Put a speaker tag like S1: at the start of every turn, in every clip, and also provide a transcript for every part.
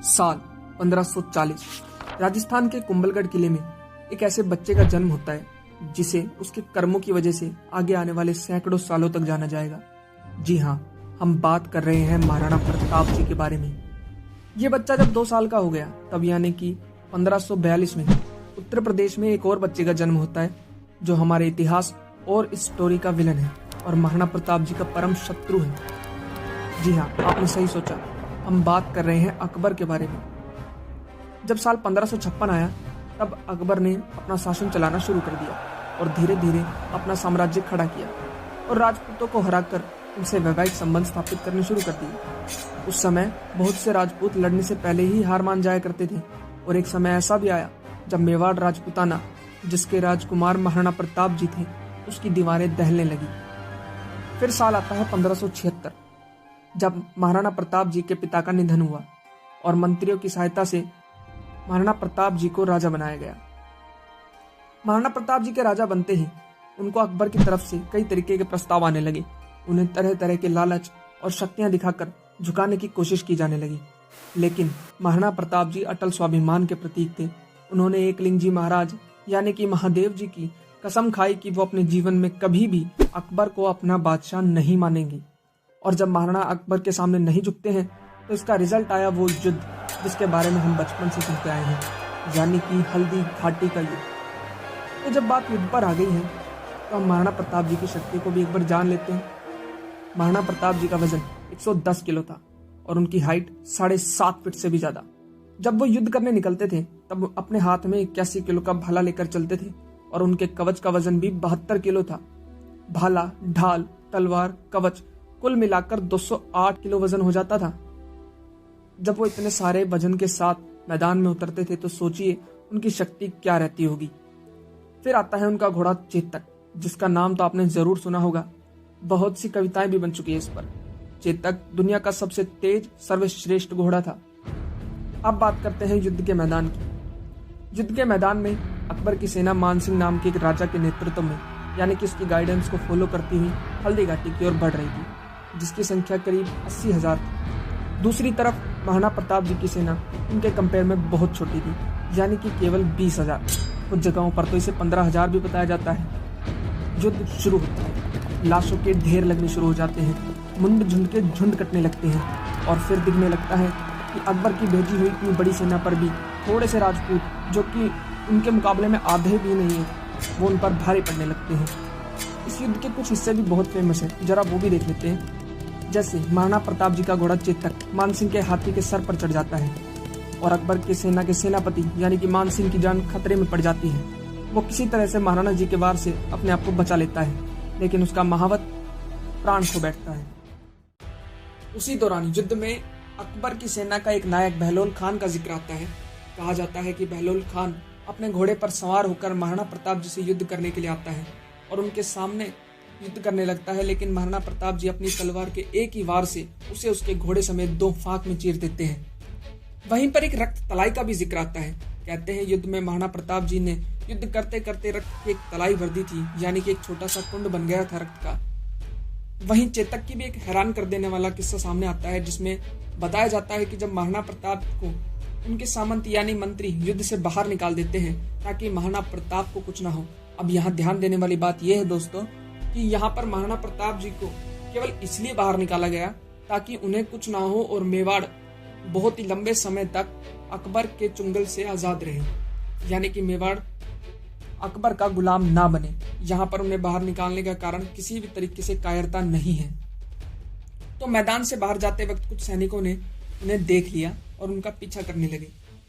S1: साल 1540 राजस्थान के कुंभलगढ़ किले में एक ऐसे बच्चे का जन्म होता है जिसे उसके कर्मों की वजह से आगे आने वाले सैकड़ों सालों तक जाना जाएगा। जी हाँ, हम बात कर रहे हैं महाराणा प्रताप जी के बारे में। ये बच्चा जब 2 साल का हो गया तब यानी कि 1542 में उत्तर प्रदेश में एक और बच्चे का जन्म होता है जो हमारे इतिहास और स्टोरी का विलन है और महाराणा प्रताप जी का परम शत्रु है। जी हाँ, आपने सही सोचा, हम बात कर रहे हैं अकबर के बारे में। जब साल 1556 आया तब अकबर ने अपना शासन चलाना शुरू कर दिया और धीरे धीरे अपना साम्राज्य खड़ा किया और राजपूतों को हराकर उनसे वैवाहिक संबंध स्थापित करने शुरू कर दिए। उस समय बहुत से राजपूत लड़ने से पहले ही हार मान जाया करते थे और एक समय ऐसा भी आया जब मेवाड़ राजपूताना, जिसके राजकुमार महाराणा प्रताप जी थे, उसकी दीवारें दहलने लगी। फिर साल आता है 1576 जब महाराणा प्रताप जी के पिता का निधन हुआ और मंत्रियों की सहायता से महाराणा प्रताप जी को राजा बनाया गया। महाराणा प्रताप जी के राजा बनते ही उनको अकबर की तरफ से कई तरीके के प्रस्ताव आने लगे। उन्हें तरह तरह के लालच और शक्तियां दिखाकर झुकाने की कोशिश की जाने लगी, लेकिन महाराणा प्रताप जी अटल स्वाभिमान के प्रतीक थे। उन्होंने एकलिंग जी महाराज यानी कि महादेव जी की कसम खाई कि वो अपने जीवन में कभी भी अकबर को अपना बादशाह नहीं मानेंगे। और जब महाराणा अकबर के सामने नहीं झुकते हैं तो इसका रिजल्ट आया वो युद्ध जिसके बारे में हम बचपन से सुनते आए हैं, यानी कि हल्दी घाटी का युद्ध। तो जब बात युद्ध पर आ गई है तो हम महाराणा प्रताप जी की शक्ति को भी एक बार जान लेते हैं। महाराणा प्रताप जी का वजन 110 किलो था और उनकी हाइट 7.5 फीट से भी ज्यादा। जब वो युद्ध करने निकलते थे तब अपने हाथ में 81 किलो का भाला लेकर चलते थे और उनके कवच का वजन भी 72 किलो था। भाला, ढाल, तलवार, कवच कुल मिलाकर 208 किलो वजन हो जाता था। जब वो इतने सारे वजन के साथ मैदान में उतरते थे तो सोचिए उनकी शक्ति क्या रहती होगी। फिर आता है उनका घोड़ा चेतक, जिसका नाम तो आपने जरूर सुना होगा। बहुत सी कविताएं भी बन चुकी है इस पर। चेतक दुनिया का सबसे तेज सर्वश्रेष्ठ घोड़ा था। अब बात करते हैं युद्ध के मैदान की। युद्ध के मैदान में अकबर की सेना मानसिंह नाम के एक राजा के नेतृत्व में, यानी कि उसकी गाइडेंस को फॉलो करती हुई हल्दी घाटी की ओर बढ़ रही थी, जिसकी संख्या करीब 80,000 थी। दूसरी तरफ महाराणा प्रताप जी की सेना उनके कंपेयर में बहुत छोटी थी, यानी कि केवल 20,000। कुछ जगहों पर तो इसे 15,000 भी बताया जाता है। युद्ध शुरू होता है, लाशों के ढेर लगने शुरू हो जाते हैं, मुंड झुंड के झुंड कटने लगते हैं और फिर दिखने लगता है कि अकबर की भेजी हुई इतनी बड़ी सेना पर भी थोड़े से राजपूत, जो कि उनके मुकाबले में आधे भी नहीं है, वो उन पर भारी पड़ने लगते हैं। इस युद्ध के कुछ हिस्से भी बहुत फेमस हैं, जरा वो भी देख लेते हैं। जैसे महाराणा प्रताप जी का घोड़ा चेतक मानसिंह के हाथी के सर पर चढ़ जाता है और अकबर की सेना के सेनापति यानी कि मानसिंह की जान खतरे में पड़ जाती है। वो किसी तरह से महाराणा जी के वार से अपने आप को बचा लेता है, लेकिन उसका महावत प्राण खो बैठता है। उसी दौरान युद्ध में अकबर की सेना का एक नायक बहलोल खान का जिक्र आता है। कहा जाता है कि बहलोल खान अपने घोड़े पर सवार होकर महाराणा प्रताप जी से युद्ध करने के लिए आता है और उनके सामने युद्ध करने लगता है, लेकिन महाराणा प्रताप जी अपनी तलवार के एक ही वार से उसे उसके घोड़े समेत 2 फाक में चीर देते हैं। वहीं पर एक रक्त तलाई का भी जिक्र आता है। कहते हैं युद्ध में महाराणा प्रताप जी ने युद्ध करते करते रक्त की एक तलाई भर दी थी, यानी कि एक छोटा सा कुंड बन गया था रक्त का। वहीं चेतक की भी एक हैरान कर देने वाला किस्सा सामने आता है, जिसमें बताया जाता है कि जब महाराणा प्रताप को उनके सामंत यानी मंत्री युद्ध से बाहर निकाल देते हैं ताकि महाराणा प्रताप को कुछ ना हो। अब यहाँ ध्यान देने वाली बात यह है दोस्तों कि यहाँ पर महाराणा प्रताप जी को केवल इसलिए बाहर निकाला गया ताकि उन्हें कुछ ना हो और मेवाड़ बहुत ही लंबे समय तक अकबर के चुंगल से आजाद रहे, यानी कि मेवाड़ अकबर का गुलाम ना बने। यहाँ पर उन्हें बाहर निकालने का कारण किसी भी तरीके से कायरता नहीं है। तो मैदान से बाहर जाते वक्त कुछ सैनिकों ने उन्हें देख लिया और उनका पीछा करने लगे,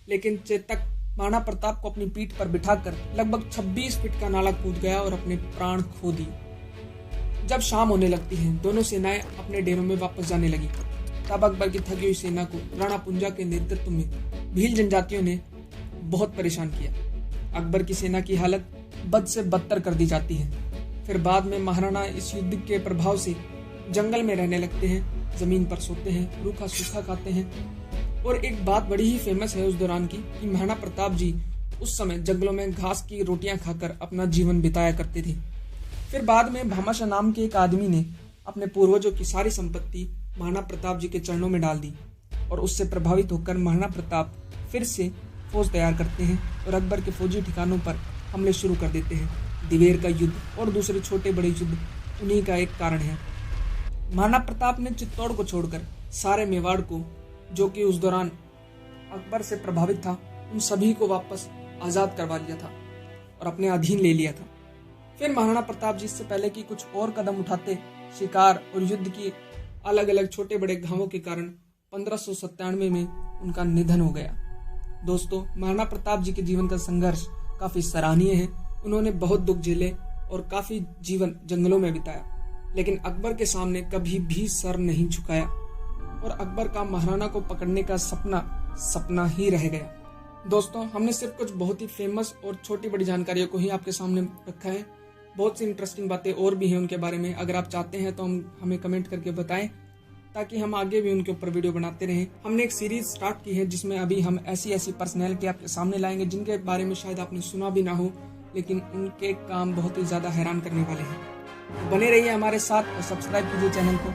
S1: लेकिन चेतक महाराणा प्रताप को अपनी पीठ पर बिठाकर लगभग 26 फीट का नाला कूद गया और अपने प्राण खो दिए। जब शाम होने लगती है, दोनों सेनाएं अपने डेरों में वापस जाने लगी। तब अकबर की थकी हुई सेना को राणा पुंजा के नेतृत्व में भील जनजातियों ने बहुत परेशान किया। अकबर की सेना की हालत बद से बदतर कर दी जाती है। फिर बाद में महाराणा इस युद्ध के प्रभाव से जंगल में रहने लगते हैं, जमीन पर सोते हैं, रूखा सूखा खाते हैं। और एक बात बड़ी ही फेमस है उस दौरान की कि महाराणा प्रताप जी उस समय जंगलों में घास की रोटियां खाकर अपना जीवन बिताया करते थे। फिर बाद में भामाशाह नाम के एक आदमी ने अपने पूर्वजों की सारी संपत्ति महाराणा प्रताप जी के चरणों में डाल दी और उससे प्रभावित होकर महाराणा प्रताप फिर से फौज तैयार करते हैं और अकबर के फौजी ठिकानों पर हमले शुरू कर देते हैं। दिवेर का युद्ध और दूसरे छोटे बड़े युद्ध उन्हीं का एक कारण है। महाराणा प्रताप ने चित्तौड़ को छोड़कर सारे मेवाड़ को, जो कि उस दौरान अकबर से प्रभावित था, उन सभी को वापस आजाद करवा लिया था और अपने अधीन ले लिया था। फिर महाराणा प्रताप जी इससे पहले कि कुछ और कदम उठाते, शिकार और युद्ध की अलग अलग छोटे बड़े घावों के कारण 1597 में उनका निधन हो गया। दोस्तों, महाराणा प्रताप जी के जीवन का संघर्ष काफी सराहनीय है। उन्होंने बहुत दुख झेले और काफी जीवन जंगलों में बिताया, लेकिन अकबर के सामने कभी भी सर नहीं झुकाया और अकबर का महाराणा को पकड़ने का सपना ही रह गया। दोस्तों, हमने सिर्फ कुछ बहुत ही फेमस और छोटी बड़ी जानकारियों को ही आपके सामने रखा है। बहुत सी इंटरेस्टिंग बातें और भी हैं उनके बारे में। अगर आप चाहते हैं तो हमें कमेंट करके बताएं, ताकि हम आगे भी उनके ऊपर वीडियो बनाते रहें। हमने एक सीरीज स्टार्ट की है जिसमें अभी हम ऐसी पर्सनैलिटी आपके सामने लाएंगे जिनके बारे में शायद आपने सुना भी ना हो, लेकिन उनके काम बहुत ही ज्यादा हैरान करने वाले हैं। तो बने रहिए हमारे साथ और सब्सक्राइब कीजिए चैनल को।